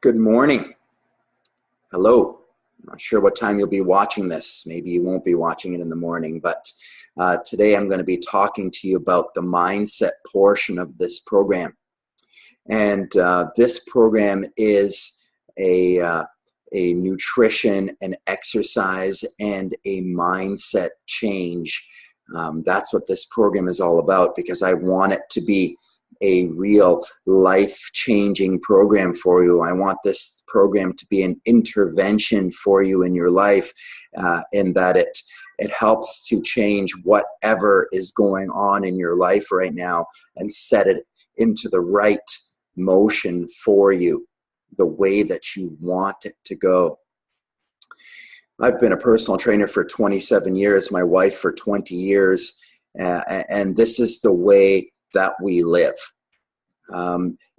Good morning. Hello. I'm not sure what time you'll be watching this. Maybe you won't be watching it in the morning, but today I'm going to be talking to you about the mindset portion of this program. And this program is a nutrition, an exercise, and a mindset change. That's what this program is all about, because I want it to be a real life-changing program for you. I want this program to be an intervention for you in your life, in that it helps to change whatever is going on in your life right now and set it into the right motion for you, the way that you want it to go. I've been a personal trainer for 27 years, my wife for 20 years, and this is the way that we live.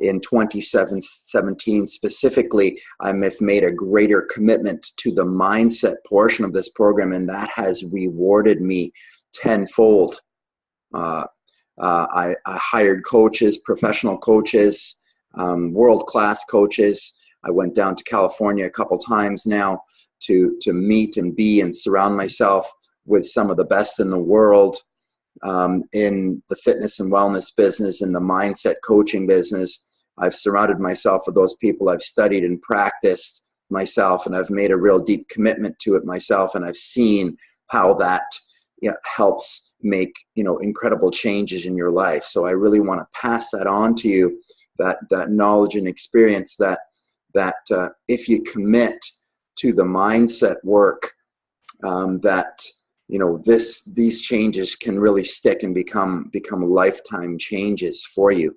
In 2017 specifically, I've made a greater commitment to the mindset portion of this program, and that has rewarded me tenfold. I hired coaches, professional coaches, world-class coaches. I went down to California a couple times now to meet and be and surround myself with some of the best in the world. In the fitness and wellness business, in the mindset coaching business. I've surrounded myself with those people. I've studied and practiced myself, and I've made a real deep commitment to it myself, and I've seen how that helps make incredible changes in your life. So I really want to pass that on to you, that knowledge and experience, that if you commit to the mindset work, these changes can really stick and become lifetime changes for you.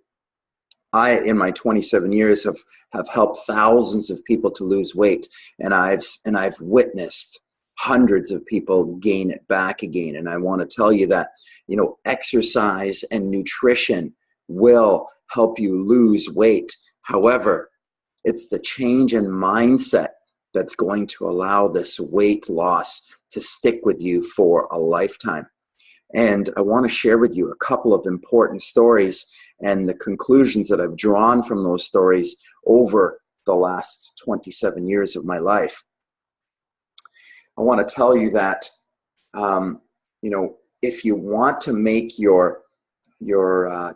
I, in my 27 years, have helped thousands of people to lose weight, and I've witnessed hundreds of people gain it back again. And I want to tell you that exercise and nutrition will help you lose weight. However, it's the change in mindset that's going to allow this weight loss to stick with you for a lifetime. And I want to share with you a couple of important stories and the conclusions that I've drawn from those stories over the last 27 years of my life. I want to tell you that, if you want to make your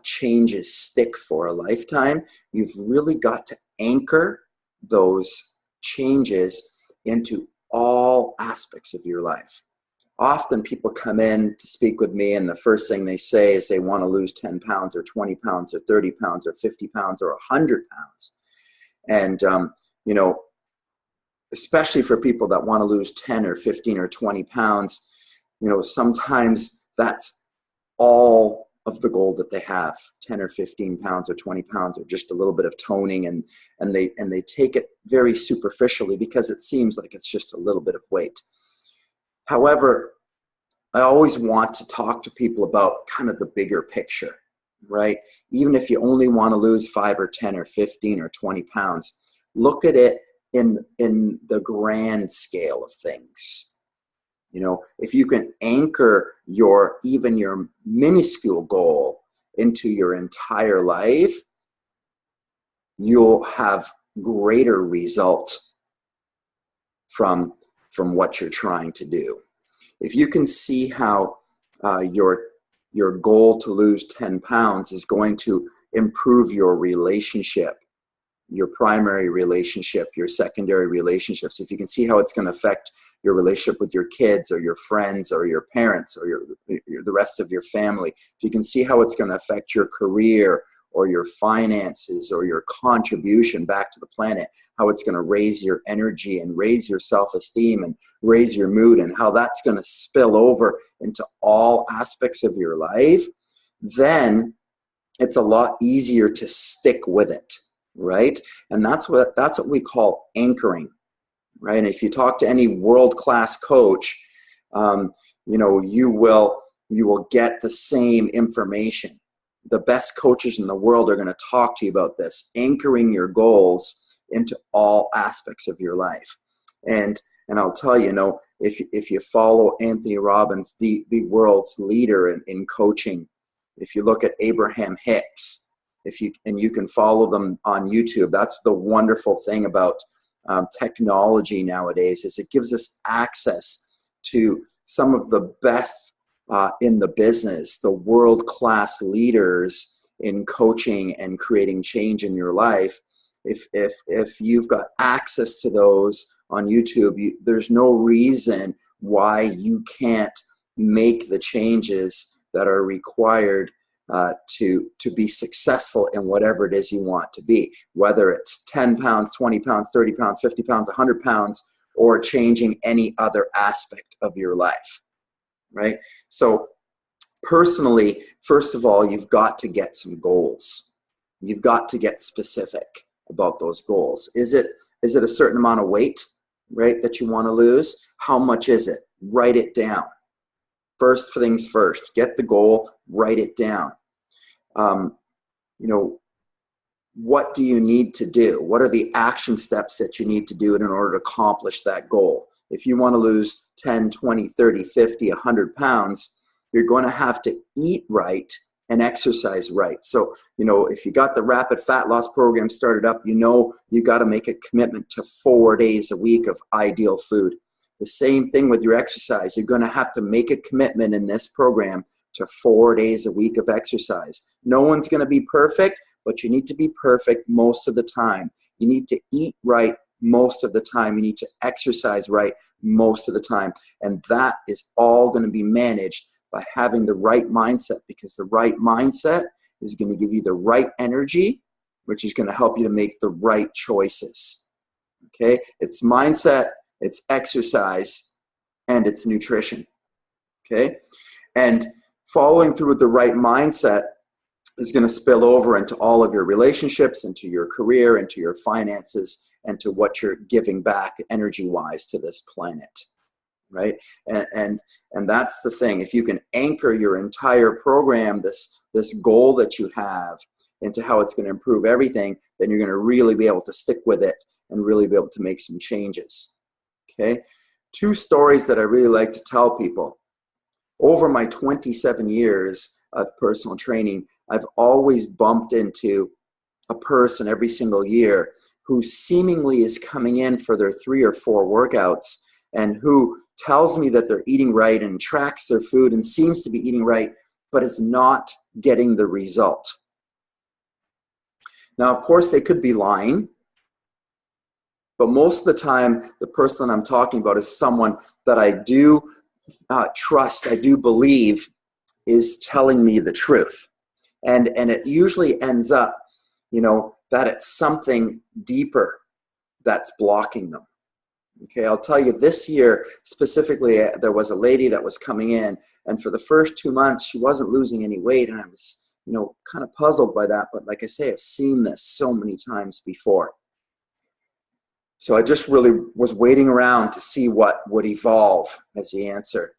changes stick for a lifetime, you've really got to anchor those changes into all aspects of your life. Often people come in to speak with me, and the first thing they say is they want to lose 10 pounds or 20 pounds or 30 pounds or 50 pounds or 100 pounds. And, especially for people that want to lose 10 or 15 or 20 pounds, sometimes that's all of the goal that they have, 10 or 15 pounds or 20 pounds or just a little bit of toning, and they take it very superficially because it seems like it's just a little bit of weight. However, I always want to talk to people about kind of the bigger picture, right? Even if you only want to lose 5 or 10 or 15 or 20 pounds, look at it in the grand scale of things. If you can anchor your minuscule goal into your entire life, you'll have greater results from what you're trying to do. If you can see how your goal to lose 10 pounds is going to improve your relationship, your primary relationship, your secondary relationships, if you can see how it's going to affect your relationship with your kids or your friends or your parents or the rest of your family, if you can see how it's going to affect your career or your finances or your contribution back to the planet, how it's going to raise your energy and raise your self-esteem and raise your mood, and how that's going to spill over into all aspects of your life, then it's a lot easier to stick with it. Right? And that's what we call anchoring, right? And if you talk to any world-class coach, you will get the same information. The best coaches in the world are going to talk to you about this, anchoring your goals into all aspects of your life. And I'll tell you, if you follow Anthony Robbins, the world's leader in coaching, if you look at Abraham Hicks, and you can follow them on YouTube. That's the wonderful thing about technology nowadays, is it gives us access to some of the best in the business, the world-class leaders in coaching and creating change in your life. If you've got access to those on YouTube, there's no reason why you can't make the changes that are required to be successful in whatever it is you want to be, whether it's 10 pounds, 20 pounds, 30 pounds, 50 pounds, 100 pounds, or changing any other aspect of your life, right? So personally, first of all, you've got to get some goals. You've got to get specific about those goals. Is it a certain amount of weight, right, that you want to lose? How much is it? Write it down. First things first, get the goal, write it down. What do you need to do? What are the action steps that you need to do in order to accomplish that goal? If you want to lose 10, 20, 30, 50, 100 pounds, you're going to have to eat right and exercise right. So, if you got the rapid fat loss program started up, you got to make a commitment to 4 days a week of ideal food. The same thing with your exercise. You're going to have to make a commitment in this program to 4 days a week of exercise. No one's going to be perfect, but you need to be perfect most of the time. You need to eat right most of the time. You need to exercise right most of the time. And that is all going to be managed by having the right mindset, because the right mindset is going to give you the right energy, which is going to help you to make the right choices. Okay? It's mindset, it's exercise, and it's nutrition. Okay? And following through with the right mindset is going to spill over into all of your relationships, into your career, into your finances, and to what you're giving back energy-wise to this planet. Right? And that's the thing. If you can anchor your entire program, this goal that you have, into how it's going to improve everything, then you're going to really be able to stick with it and really be able to make some changes. Okay? 2 stories that I really like to tell people. Over my 27 years of personal training, I've always bumped into a person every single year who seemingly is coming in for their 3 or 4 workouts, and who tells me that they're eating right and tracks their food and seems to be eating right, but is not getting the result. Now, of course, they could be lying, but most of the time, the person I'm talking about is someone that I do trust, I do believe is telling me the truth. And it usually ends up, that it's something deeper that's blocking them. Okay, I'll tell you, this year specifically, there was a lady that was coming in, and for the first 2 months, she wasn't losing any weight, and I was, kind of puzzled by that. But like I say, I've seen this so many times before. So I just really was waiting around to see what would evolve as the answer.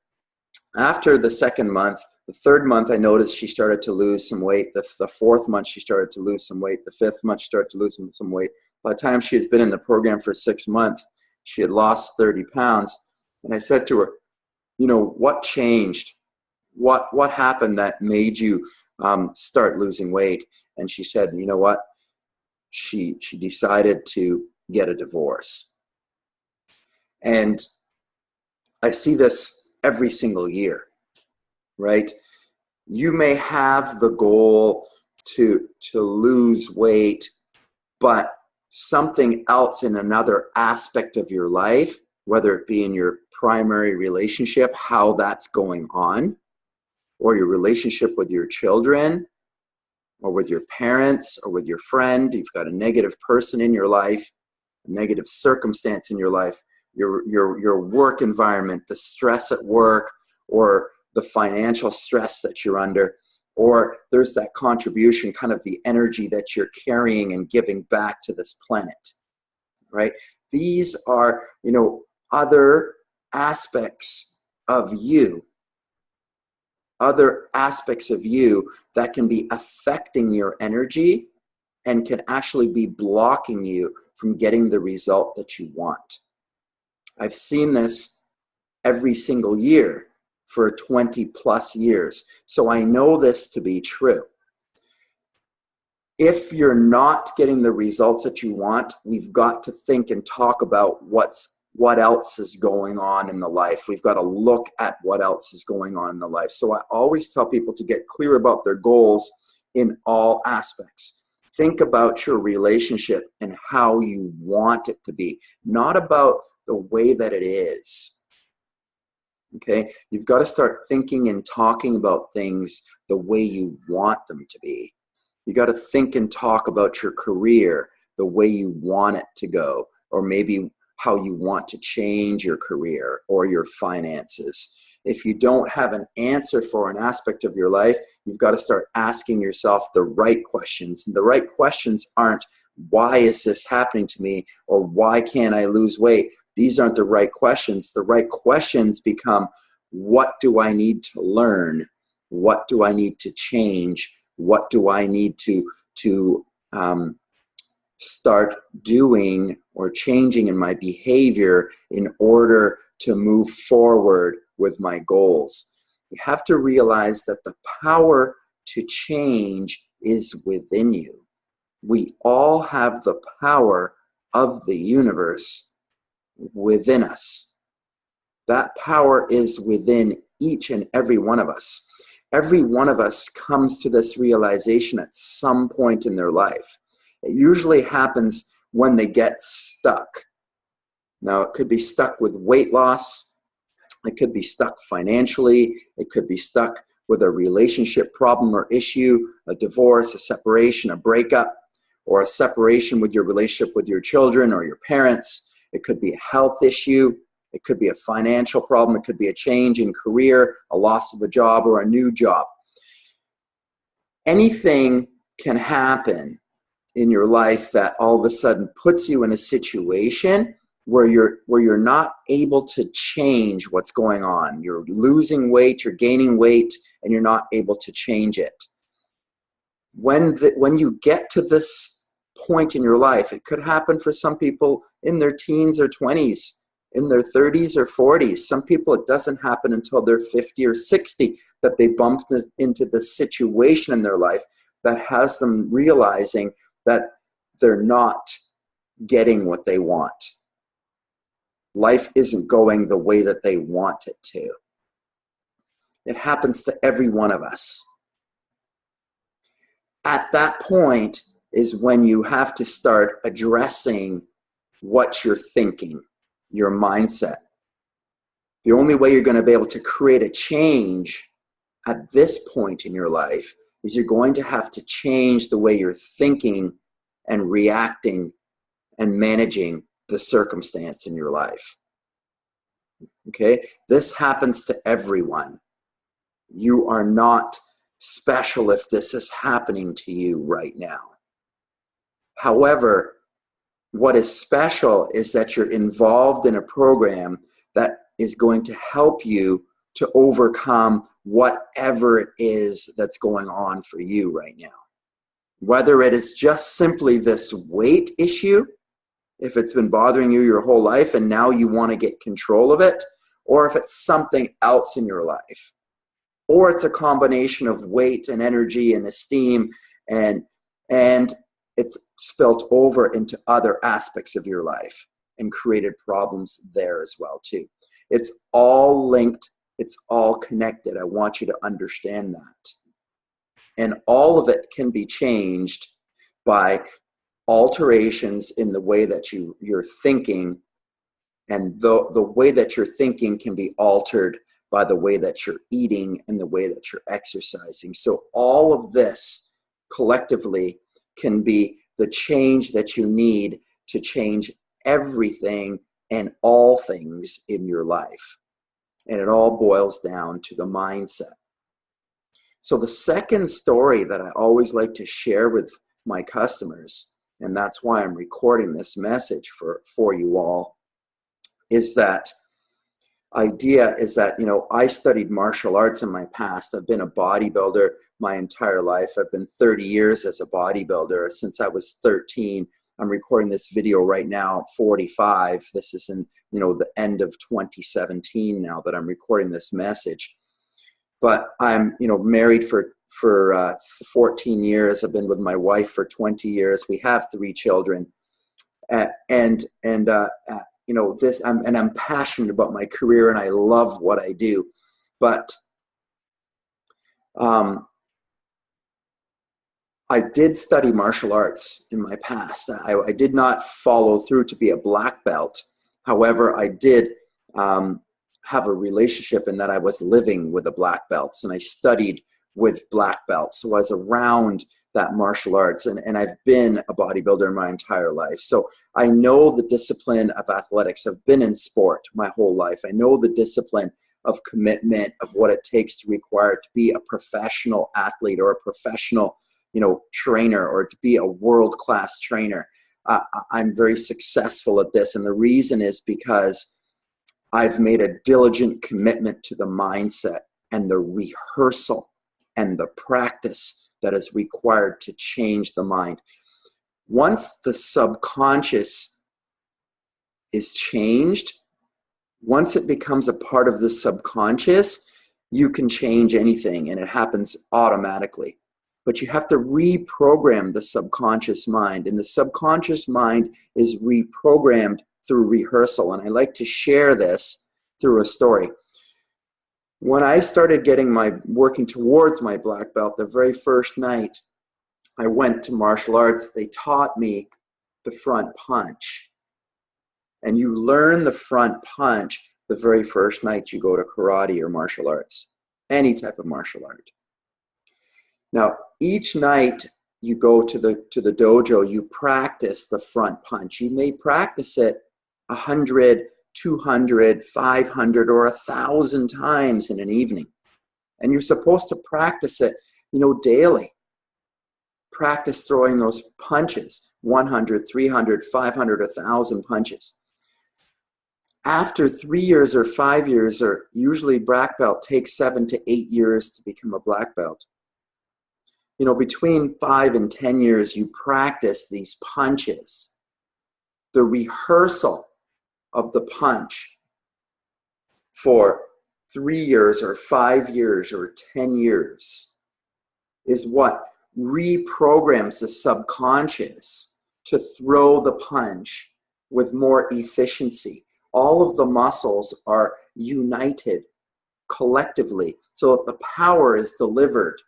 After the 2nd month, the 3rd month, I noticed she started to lose some weight. The 4th month, she started to lose some weight. The 5th month, she started to lose some weight. By the time she has been in the program for 6 months, she had lost 30 pounds. And I said to her, what changed? What happened that made you start losing weight? And she said, you know what? She decided to get a divorce. And I see this every single year, right? You may have the goal to lose weight, but something else in another aspect of your life, whether it be in your primary relationship, how that's going on, or your relationship with your children, or with your parents, or with your friend. You've got a negative person in your life, a negative circumstance in your life, your work environment, the stress at work, or the financial stress that you're under. Or there's that contribution, kind of the energy that you're carrying and giving back to this planet, right? These are, other aspects of you, that can be affecting your energy and can actually be blocking you from getting the result that you want. I've seen this every single year for 20 plus years. So I know this to be true. If you're not getting the results that you want, we've got to think and talk about what else is going on in the life. We've got to look at what else is going on in the life. So I always tell people to get clear about their goals in all aspects. Think about your relationship and how you want it to be, not about the way that it is. Okay? You've got to start thinking and talking about things the way you want them to be. You got to think and talk about your career the way you want it to go, or maybe how you want to change your career or your finances. If you don't have an answer for an aspect of your life, you've got to start asking yourself the right questions. And the right questions aren't, why is this happening to me? Or why can't I lose weight? These aren't the right questions. The right questions become, what do I need to learn? What do I need to change? What do I need to start doing or changing in my behavior in order to move forward with my goals? You have to realize that the power to change is within you. We all have the power of the universe within us. That power is within each and every one of us. Every one of us comes to this realization at some point in their life. It usually happens when they get stuck. Now, it could be stuck with weight loss. It could be stuck financially. It could be stuck with a relationship problem or issue, a divorce, a separation, a breakup, or a separation with your relationship with your children or your parents. It could be a health issue. It could be a financial problem. It could be a change in career, a loss of a job, or a new job. Anything can happen in your life that all of a sudden puts you in a situation where you're not able to change what's going on. You're losing weight, you're gaining weight, and you're not able to change it. When you get to this point in your life, it could happen for some people in their teens or 20s, in their 30s or 40s. Some people, it doesn't happen until they're 50 or 60 that they bump into the situation in their life that has them realizing that they're not getting what they want. Life isn't going the way that they want it to. It happens to every one of us. At that point is when you have to start addressing what you're thinking, your mindset. The only way you're going to be able to create a change at this point in your life is you're going to have to change the way you're thinking and reacting and managing the circumstance in your life. Okay? This happens to everyone. You are not special if this is happening to you right now. However, what is special is that you're involved in a program that is going to help you to overcome whatever it is that's going on for you right now. Whether it is just simply this weight issue, if it's been bothering you your whole life and now you want to get control of it, or if it's something else in your life, or it's a combination of weight and energy and esteem, and it's spilt over into other aspects of your life and created problems there as well too. It's all linked. It's all connected. I want you to understand that. And all of it can be changed by alterations in the way that you're thinking, and the way that you're thinking can be altered by the way that you're eating and the way that you're exercising. So all of this collectively can be the change that you need to change everything and all things in your life. And it all boils down to the mindset. So the second story that I always like to share with my customers, and that's why I'm recording this message for you all, is that idea is that, I studied martial arts in my past. I've been a bodybuilder my entire life. I've been 30 years as a bodybuilder since I was 13. I'm recording this video right now, 45. This is in, the end of 2017 now that I'm recording this message. But I'm, married for for 14 years. I've been with my wife for 20 years. We have 3 children. And you know, I'm passionate about my career, and I love what I do. But I did study martial arts in my past. I did not follow through to be a black belt. However, I did have a relationship in that I was living with a black belt, and I studied with black belts. So I was around that martial arts, and I've been a bodybuilder my entire life. So I know the discipline of athletics. I've been in sport my whole life. I know the discipline of commitment, of what it takes to require to be a professional athlete or a professional, you know, trainer, or to be a world-class trainer. I'm very successful at this, and the reason is because I've made a diligent commitment to the mindset and the rehearsal and the practice that is required to change the mind. Once the subconscious is changed, once it becomes a part of the subconscious, you can change anything, and it happens automatically. But you have to reprogram the subconscious mind, and the subconscious mind is reprogrammed through rehearsal. And I like to share this through a story. When I started working towards my black belt, the very first night I went to martial arts, they taught me the front punch. And you learn the front punch the very first night you go to karate or martial arts, any type of martial art. Now, each night you go to the dojo, you practice the front punch. You may practice it 100, 200, 500, or 1,000 times in an evening. And you're supposed to practice it, you know, daily. Practice throwing those punches, 100, 300, 500, 1,000 punches. After 3 years or 5 years, or usually black belt takes 7 to 8 years to become a black belt. You know, between 5 and 10 years, you practice these punches. The rehearsal of the punch for 3 years or 5 years or 10 years is what reprograms the subconscious to throw the punch with more efficiency. All of the muscles are united collectively so that the power is delivered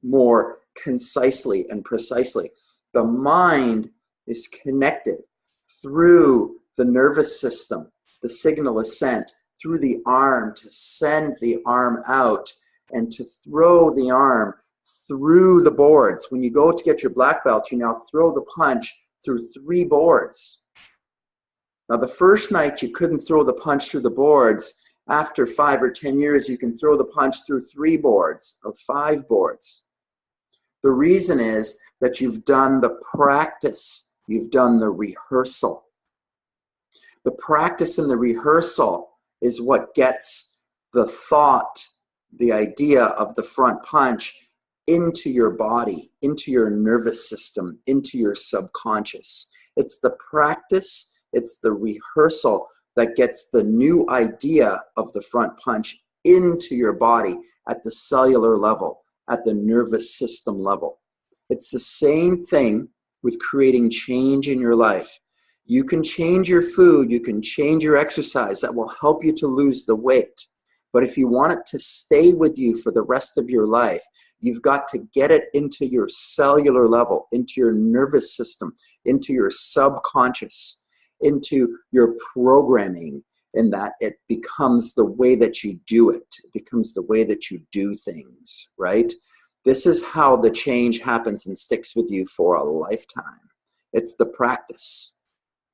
more concisely and precisely. The mind is connected through the nervous system. The signal is sent through the arm to send the arm out and to throw the arm through the boards. When you go to get your black belt, you now throw the punch through 3 boards. Now, the first night you couldn't throw the punch through the boards. After 5 or 10 years, you can throw the punch through 3 boards or 5 boards. The reason is that you've done the practice. You've done the rehearsal. The practice and the rehearsal is what gets the thought, the idea of the front punch into your body, into your nervous system, into your subconscious. It's the practice, it's the rehearsal that gets the new idea of the front punch into your body at the cellular level, at the nervous system level. It's the same thing with creating change in your life. You can change your food, you can change your exercise. That will help you to lose the weight. But if you want it to stay with you for the rest of your life, you've got to get it into your cellular level, into your nervous system, into your subconscious, into your programming, in that it becomes the way that you do it. It becomes the way that you do things, right? This is how the change happens and sticks with you for a lifetime. It's the practice,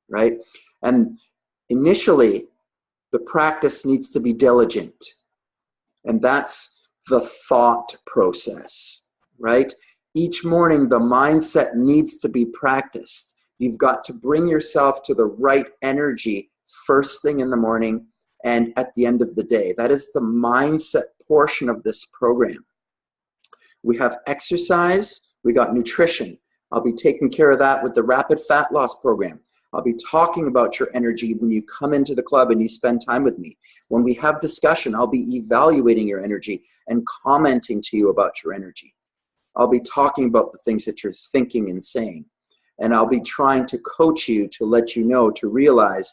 right? And initially, the practice needs to be diligent. And that's the thought process, right? Each morning, the mindset needs to be practiced. You've got to bring yourself to the right energy first thing in the morning and at the end of the day. That is the mindset portion of this program. We have exercise, we got nutrition. I'll be taking care of that with the Rapid Fat Loss Program. I'll be talking about your energy when you come into the club and you spend time with me. When we have discussion, I'll be evaluating your energy and commenting to you about your energy. I'll be talking about the things that you're thinking and saying. And I'll be trying to coach you to let you know, to realize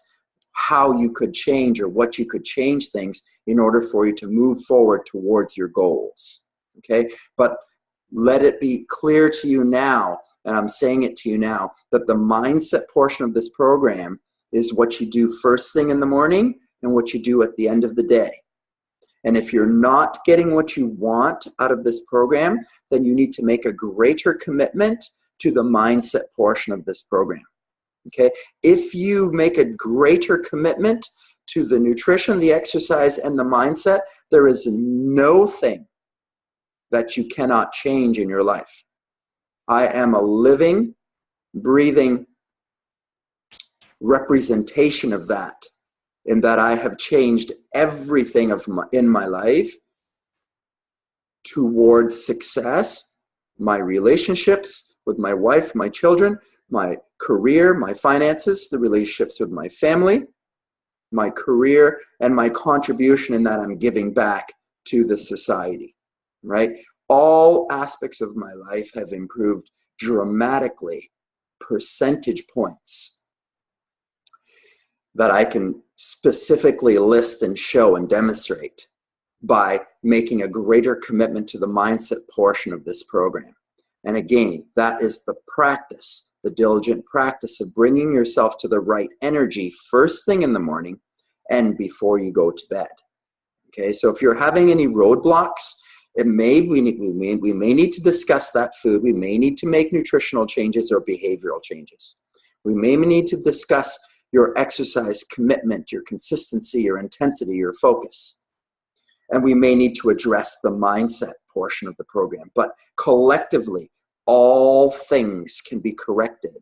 how you could change or what you could change things in order for you to move forward towards your goals. Okay? But let it be clear to you now, and I'm saying it to you now, that the mindset portion of this program is what you do first thing in the morning and what you do at the end of the day. And if you're not getting what you want out of this program, then you need to make a greater commitment to the mindset portion of this program. Okay? If you make a greater commitment to the nutrition, the exercise, and the mindset, there is no thing that you cannot change in your life. I am a living, breathing representation of that, in that I have changed everything in my life towards success, my relationships with my wife, my children, my career, my finances, the relationships with my family, my career, and my contribution in that I'm giving back to the society, right? All aspects of my life have improved dramatically, percentage points that I can specifically list and show and demonstrate by making a greater commitment to the mindset portion of this program. And again, that is the practice, the diligent practice of bringing yourself to the right energy first thing in the morning and before you go to bed. Okay, so if you're having any roadblocks, we may need to discuss that food. We may need to make nutritional changes or behavioral changes. We may need to discuss your exercise commitment, your consistency, your intensity, your focus. And we may need to address the mindset portion of the program. But collectively, all things can be corrected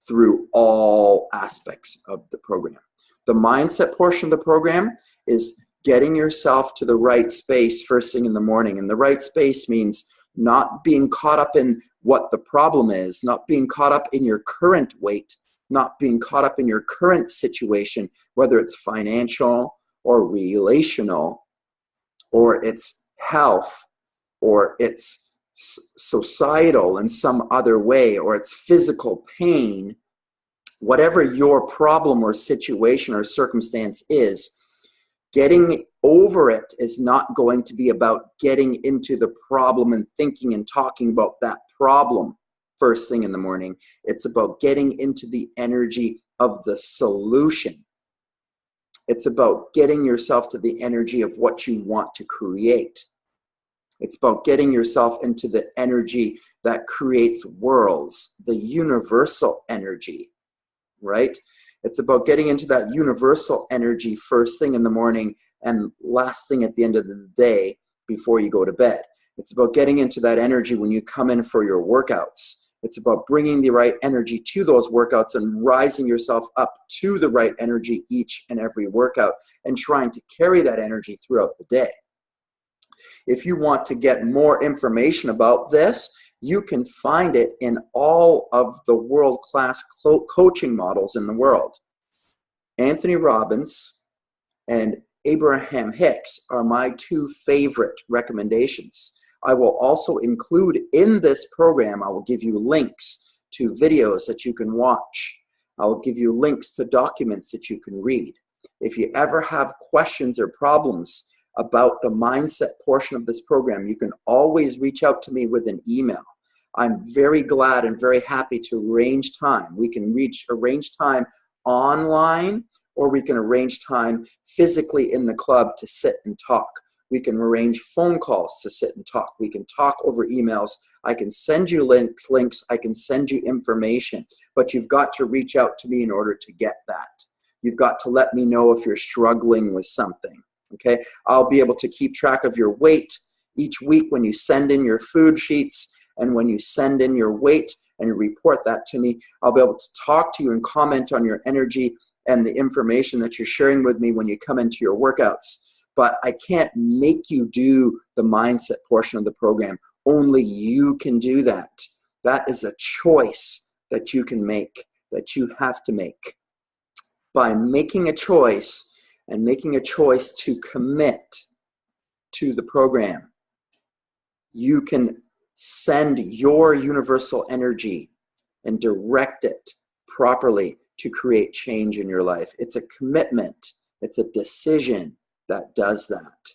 through all aspects of the program. The mindset portion of the program is getting yourself to the right space first thing in the morning. And the right space means not being caught up in what the problem is, not being caught up in your current weight, not being caught up in your current situation, whether it's financial or relational, or it's health, or it's societal in some other way, or it's physical pain. Whatever your problem or situation or circumstance is, getting over it is not going to be about getting into the problem and thinking and talking about that problem first thing in the morning. It's about getting into the energy of the solution. It's about getting yourself to the energy of what you want to create. It's about getting yourself into the energy that creates worlds, the universal energy, right? It's about getting into that universal energy first thing in the morning and last thing at the end of the day before you go to bed. It's about getting into that energy when you come in for your workouts. It's about bringing the right energy to those workouts and rising yourself up to the right energy each and every workout and trying to carry that energy throughout the day. If you want to get more information about this, you can find it in all of the world-class coaching models in the world. Anthony Robbins and Abraham Hicks are my two favorite recommendations. I will also include in this program, I will give you links to videos that you can watch. I will give you links to documents that you can read. If you ever have questions or problems about the mindset portion of this program, you can always reach out to me with an email. I'm very glad and very happy to arrange time. We can arrange time online, or we can arrange time physically in the club to sit and talk. We can arrange phone calls to sit and talk. We can talk over emails. I can send you links. I can send you information. But you've got to reach out to me in order to get that. You've got to let me know if you're struggling with something. Okay? I'll be able to keep track of your weight each week when you send in your food sheets and when you send in your weight and you report that to me. I'll be able to talk to you and comment on your energy and the information that you're sharing with me when you come into your workouts. But I can't make you do the mindset portion of the program. Only you can do that. That is a choice that you can make, that you have to make. By making a choice and making a choice to commit to the program, you can Send your universal energy and direct it properly to create change in your life. It's a commitment. It's a decision that does that,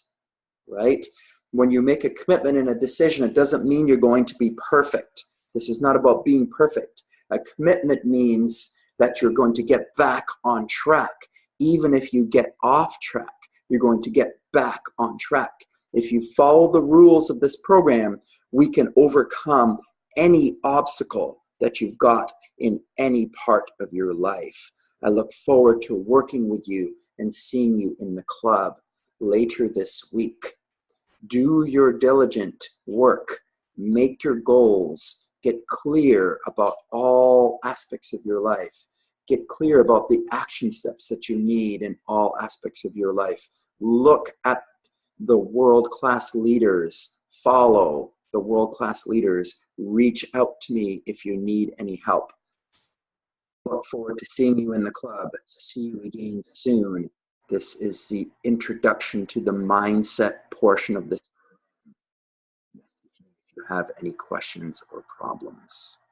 right? When you make a commitment and a decision, it doesn't mean you're going to be perfect. This is not about being perfect. A commitment means that you're going to get back on track. Even if you get off track, you're going to get back on track. If you follow the rules of this program, we can overcome any obstacle that you've got in any part of your life. I look forward to working with you and seeing you in the club later this week. Do your diligent work. Make your goals. Get clear about all aspects of your life. Get clear about the action steps that you need in all aspects of your life. Look at the world-class leaders. Follow the world-class leaders. Reach out to me if you need any help. Look forward to seeing you in the club. See you again soon. This is the introduction to the mindset portion of this. If you have any questions or problems.